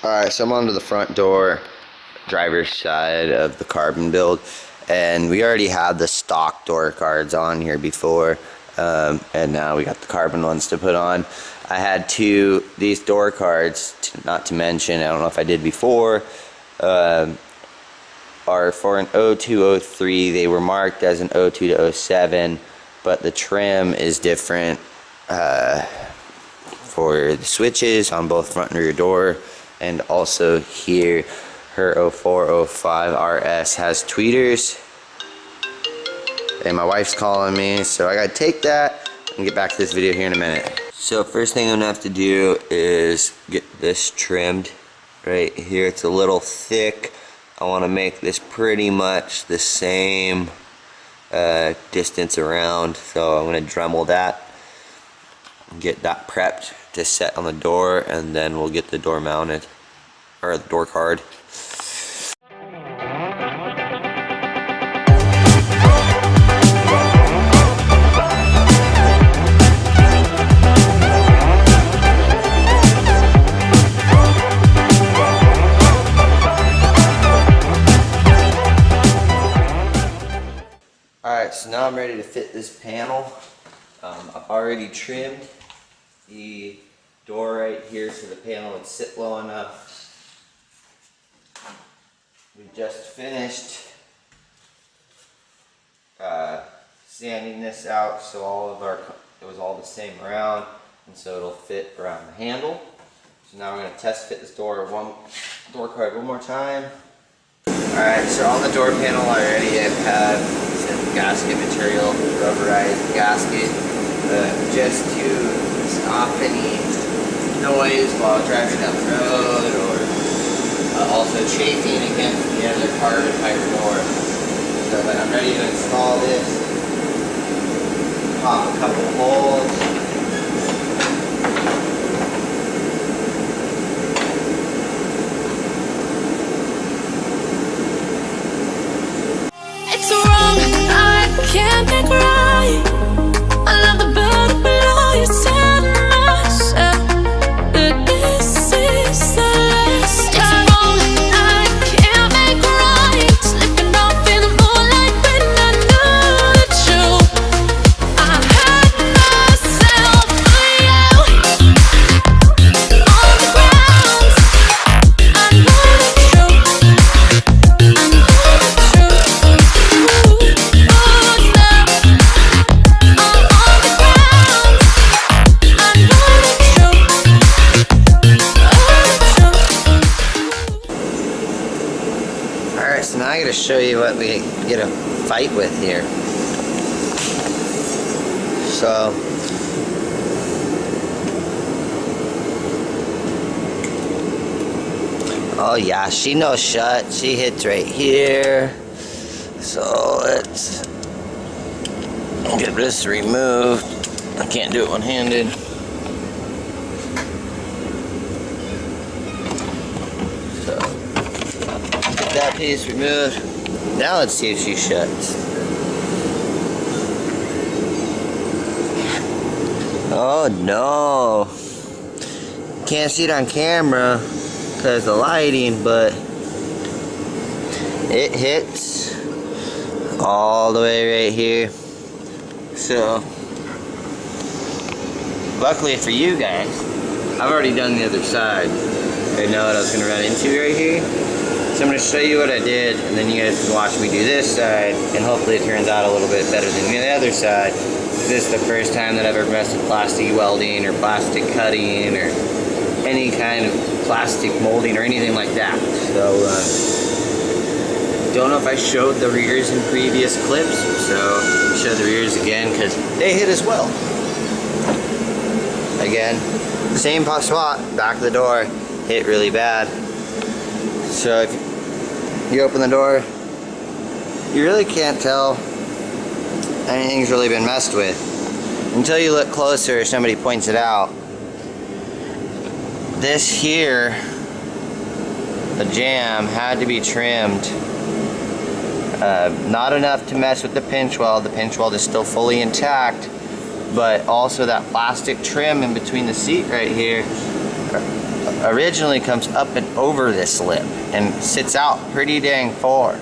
Alright, so I'm onto the front door, driver's side of the carbon build, and we already had the stock door cards on here before, and now we got the carbon ones to put on. I had these door cards, not to mention, I don't know if I did before, are for an 0203. They were marked as an 02 to 07, but the trim is different for the switches on both front and rear door. And also here, her 0405 RS has tweeters. And my wife's calling me, so I gotta take that and get back to this video here in a minute. So first thing I'm gonna have to do is get this trimmed right here. It's a little thick. I want to make this pretty much the same distance around, so I'm gonna Dremel that, get that prepped to set on the door, and then we'll get the door mounted, or the door card. Alright, so now I'm ready to fit this panel. I've already trimmed the door right here so the panel would sit low enough. We just finished sanding this out so it was all the same around, and so it'll fit around the handle. So now we're going to test fit this door card one more time. Alright, so on the door panel already I've had some gasket material, rubberized gasket, just to stop any noise while driving down the road, or also chafing against the other carbon fiber door. So when I'm ready to install this, pop a couple holes. Can't make right. I love the bird below you, telling myself that this is the last time. It's wrong, I can't make right. Slipping off in the moonlight when I knew the truth. I hurt myself for you. On the ground, I know the truth. I know the truth. So now I gotta show you what we get a fight with here. So oh yeah, she knows shut. She hits right here. So let's get this removed. I can't do it one-handed. That piece removed. Now let's see if she shuts. Oh no. Can't see it on camera because of the lighting, but it hits all the way right here. So luckily for you guys, I've already done the other side. I know what I was going to run into right here. So I'm going to show you what I did, and then you guys can watch me do this side, and hopefully it turns out a little bit better than the other side. This is the first time that I've ever messed with plastic welding or plastic cutting or any kind of plastic molding or anything like that. So don't know if I showed the rears in previous clips, so I'll show the rears again because they hit as well. Again, same spot, back of the door, hit really bad. So if you open the door, you really can't tell anything's really been messed with until you look closer or somebody points it out. This here, the jamb, had to be trimmed. Not enough to mess with the pinch weld. The pinch weld is still fully intact, but also that plastic trim in between the seat right here, originally comes up and over this lip and sits out pretty dang far.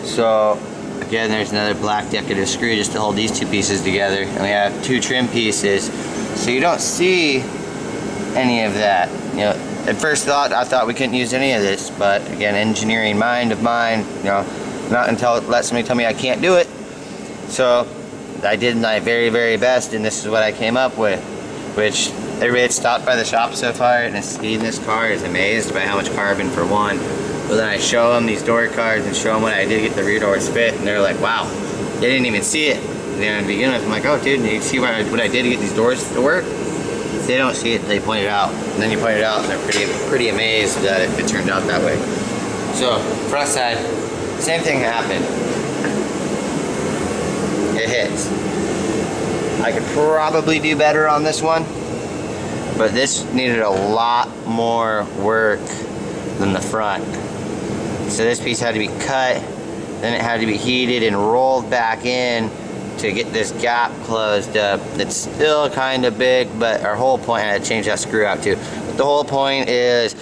So again, there's another black decorative screw just to hold these two pieces together, and we have two trim pieces, so you don't see any of that. You know, at first thought, I thought we couldn't use any of this, but again, engineering mind of mine, you know, not until it lets somebody tell me I can't do it. So I did my very, very best, and this is what I came up with, which everybody that's stopped by the shop so far and has seen this car is amazed by how much carbon for one. But then I show them these door cards and show them what I did to get the rear doors fit, and they're like, wow, they didn't even see it. And to begin with, I'm like, oh dude, you see what I did to get these doors to work? They don't see it, they point it out. And then you point it out and they're pretty amazed that it turned out that way. So, front side, same thing happened. It hits. I could probably do better on this one, but this needed a lot more work than the front. So this piece had to be cut, then it had to be heated and rolled back in to get this gap closed up. It's still kind of big, but our whole point, I had to change that screw out too. But the whole point is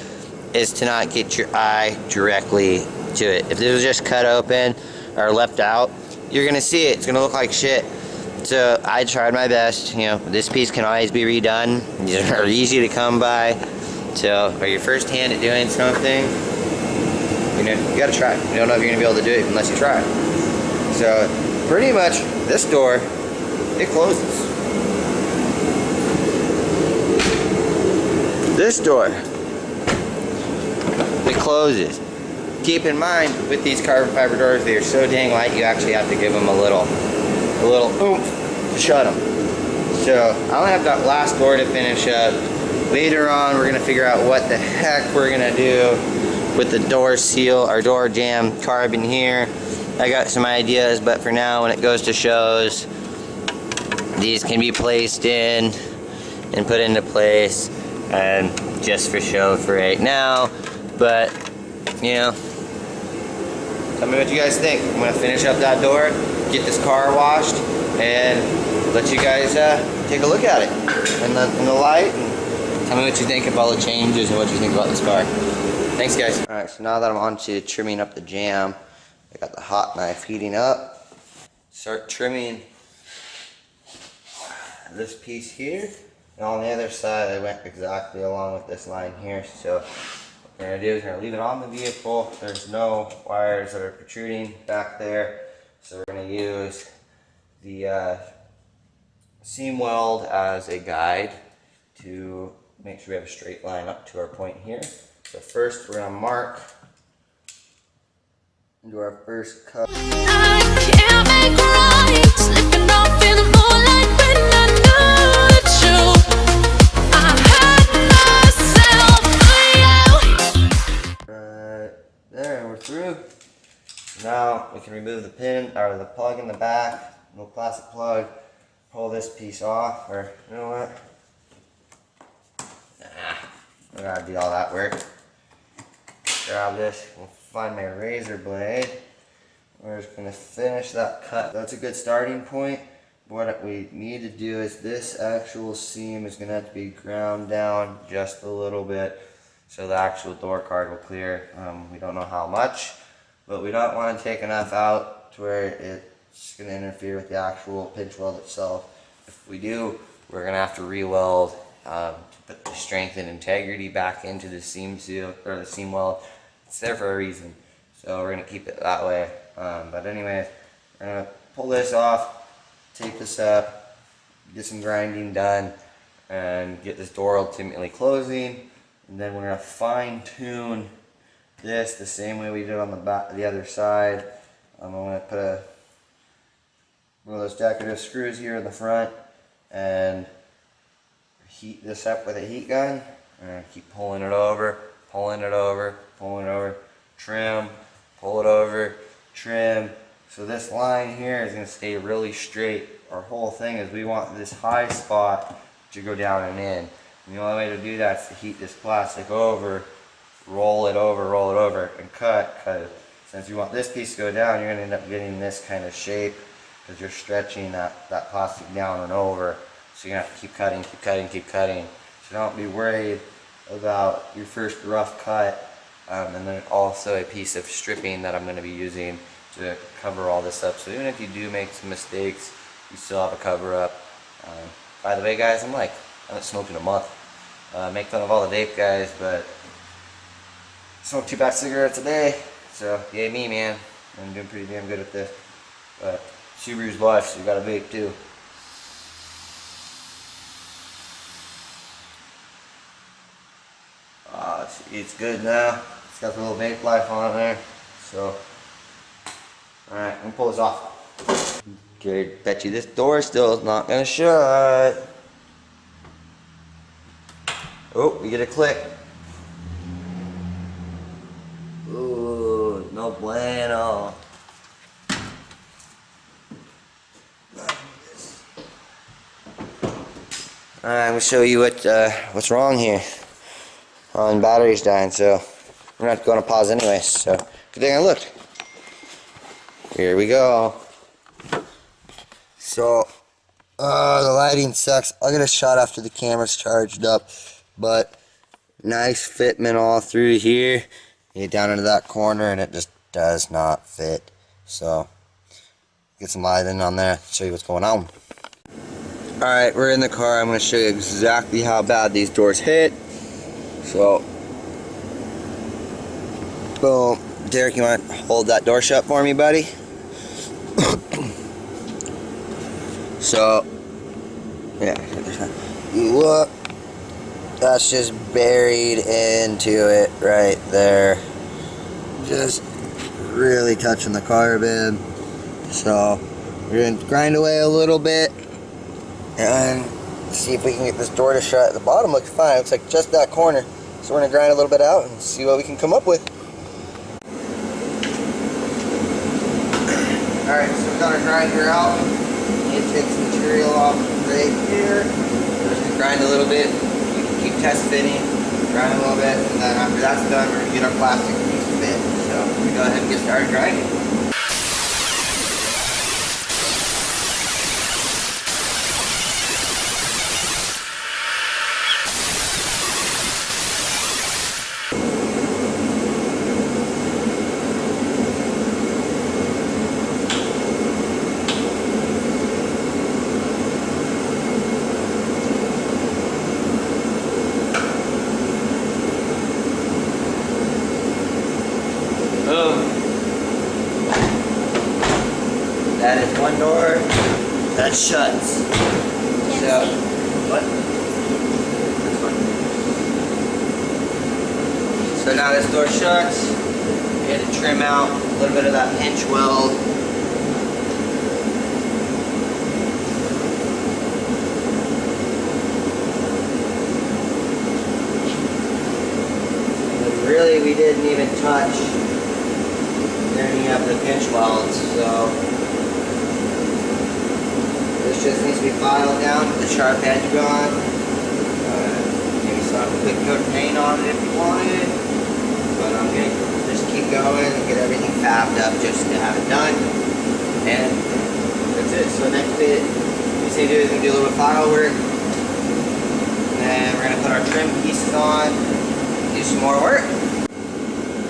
to not get your eye directly to it. If this was just cut open or left out, you're gonna see it. It's gonna look like shit. So I tried my best. You know, this piece can always be redone. These are easy to come by. So, are your first hand at doing something, you know, you gotta try. You don't know if you're gonna be able to do it unless you try. So, pretty much, this door, it closes. This door, it closes. Keep in mind, with these carbon fiber doors, they are so dang light, you actually have to give them a little oomph to shut them. So, I only have that last door to finish up. Later on, we're gonna figure out what the heck we're gonna do with the door seal or door jamb carbon here. I got some ideas, but for now, when it goes to shows, these can be placed in and put into place, and just for show for right now. But you know, tell me what you guys think. I'm gonna finish up that door, get this car washed, and let you guys take a look at it in the light. And tell me what you think of all the changes and what you think about this car. Thanks, guys. Alright, so now that I'm on to trimming up the jamb, I got the hot knife heating up. Start trimming this piece here. And on the other side, I went exactly along with this line here. So what we're going to do is we're going to leave it on the vehicle. There's no wires that are protruding back there. So we're going to use the seam weld as a guide to make sure we have a straight line up to our point here. So first we're going to mark into our first cut. I can't make right, slipping off in the moonlight when I knew that I had myself. Right there, we're through. Now we can remove the pin or the plug in the back, little plastic plug. Pull this piece off, or you know what? Nah, I gotta do all that work. Grab this, we'll find my razor blade. We're just gonna finish that cut. That's a good starting point. What we need to do is this actual seam is gonna have to be ground down just a little bit so the actual door card will clear. We don't know how much, but we don't want to take enough out to where it's gonna interfere with the actual pinch weld itself. If we do, we're gonna have to re-weld to put the strength and integrity back into the seam seal or the seam weld. It's there for a reason, so we're gonna keep it that way. But anyways, we're gonna pull this off, tape this up, get some grinding done, and get this door ultimately closing. And then we're gonna fine tune this the same way we did on the back, the other side. I'm gonna put one of those decorative screws here in the front and heat this up with a heat gun. And keep pulling it over, pulling it over, pulling it over, trim, pull it over, trim. So this line here is going to stay really straight. Our whole thing is we want this high spot to go down and in. And the only way to do that is to heat this plastic over, roll it over, and cut. Because since you want this piece to go down, you're going to end up getting this kind of shape because you're stretching that plastic down and over. So you're going to have to keep cutting, keep cutting, keep cutting. So don't be worried about your first rough cut, and then also a piece of stripping that I'm going to be using to cover all this up. So even if you do make some mistakes, you still have a cover up. By the way, guys, I haven't smoked in a month. Make fun of all the vape guys, but smoke 2 packs of cigarettes a day. So yay me, man. I'm doing pretty damn good with this. But Subaru's life, so you got a vape too. It's good now. It's got the little vape life on there. So, alright, I'm gonna pull this off. Okay, bet you this door still is not gonna shut. Oh, we get a click. Ooh, no bueno. Alright, I'm gonna show you what's wrong here. The battery's dying, so we're not going to pause anyways. So good thing I looked. Here we go. So the lighting sucks. I'll get a shot after the camera's charged up, but nice fitment all through here. You get down into that corner and it just does not fit. So get some lighting on there, show you what's going on. Alright, we're in the car. I'm going to show you exactly how bad these doors hit. So, boom. Derek, you want to hold that door shut for me, buddy? So, yeah. You look. That's just buried into it right there. Just really touching the carbon. So, we're going to grind away a little bit. And see if we can get this door to shut. The bottom looks fine. It looks like just that corner. So we're going to grind a little bit out and see what we can come up with. Alright, so we got our grinder out. It takes material off right here. We're just going to grind a little bit. You can keep test fitting, grind a little bit, and then after that's done, we're going to get our plastic piece fit. So we go ahead and get started grinding. That is one door that shuts. So, what? This one. So now this door shuts. We had to trim out a little bit of that pinch weld. But really, we didn't even touch any of the pinch welds, so this just needs to be filed down with the sharp edge gone. Maybe some quick coat paint on it if you wanted, but I'm going to just keep going and get everything fabbed up just to have it done, and that's it. So next bit we say do is going to do a little file work, and then we're going to put our trim pieces on, do some more work.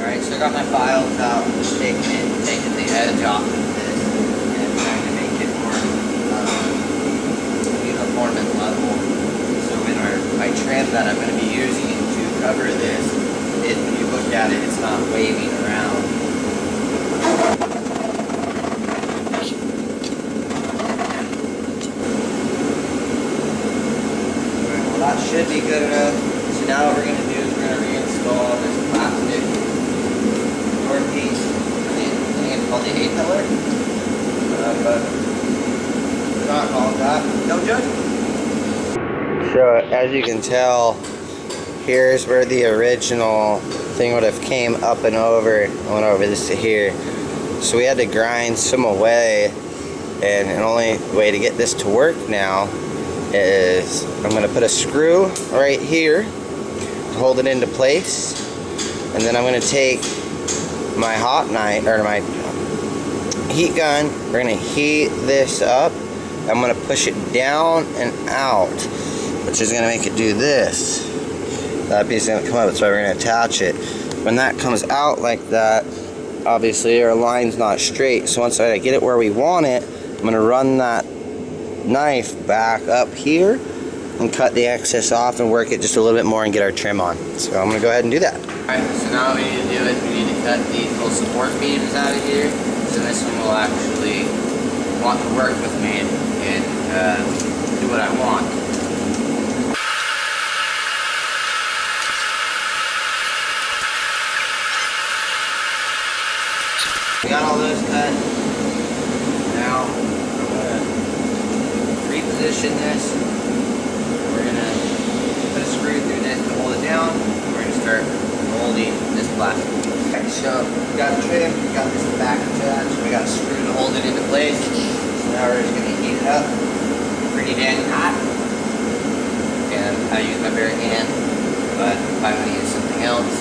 Alright, so I got my files out, just taking the edge off of this and trying to make it more uniform and level. So in my trim that I'm going to be using to cover this, when you look at it, it's not waving around. Alright, well that should be good enough. So now what we're going to do is we're going to reinstall this plastic piece. I think it's called the A-pillar, but it's not called that. Don't judge me. So as you can tell, here's where the original thing would have came up and over. I went over this to here. So we had to grind some away, and the only way to get this to work now is I'm going to put a screw right here to hold it into place, and then I'm going to take my hot knife or my heat gun. We're gonna heat this up. I'm gonna push it down and out, which is gonna make it do this. that piece is going to come up. That's why we're going to attach it. When that comes out like that, obviously our line's not straight. So once I get it where we want it, I'm going to run that knife back up here and cut the excess off and work it just a little bit more and get our trim on. So I'm going to go ahead and do that. Alright, so now what we need to do is we need to cut these little support beams out of here. So this one will actually want to work with me and do what I want. We got all those cut. Now I'm going to reposition this. We're going to put a screw through this to hold it down. And we're going to start molding this plastic. Okay, so we got the trim, we got this back attached, we got a screw to hold it into place. So now we're just going to heat it up pretty dang hot. And I use my bare hand, but if I'm going to use something else,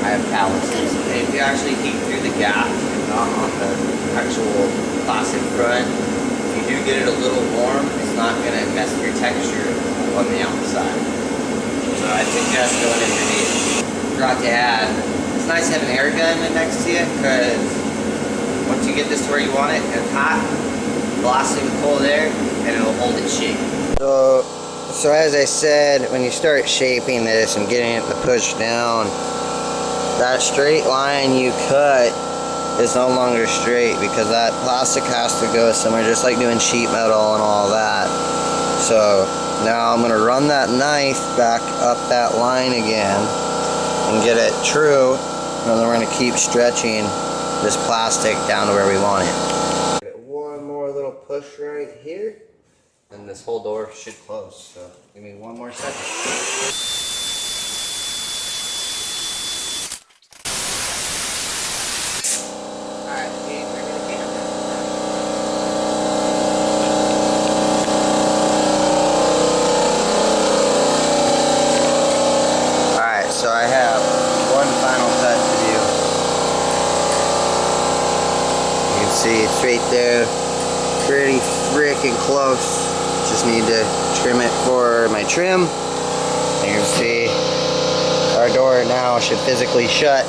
I have calluses. And if you actually heat through the gap and not on the actual plastic front, if you do get it a little warm, it's not going to mess with your texture on the outside. So I suggest going underneath. Forgot to add, it's nice to have an air gun next to you, because once you get this to where you want it and it's hot, blast it with cold air and it'll hold its shape. So as I said, when you start shaping this and getting it to push down, that straight line you cut is no longer straight because that plastic has to go somewhere, just like doing sheet metal and all that. So now I'm going to run that knife back up that line again and get it true, and then we're going to keep stretching this plastic down to where we want it. Get one more little push right here, and this whole door should close. So give me one more second. So I have one final cut to do. You can see it's right there, pretty freaking close. Just need to trim it for my trim. You can see our door now should physically shut.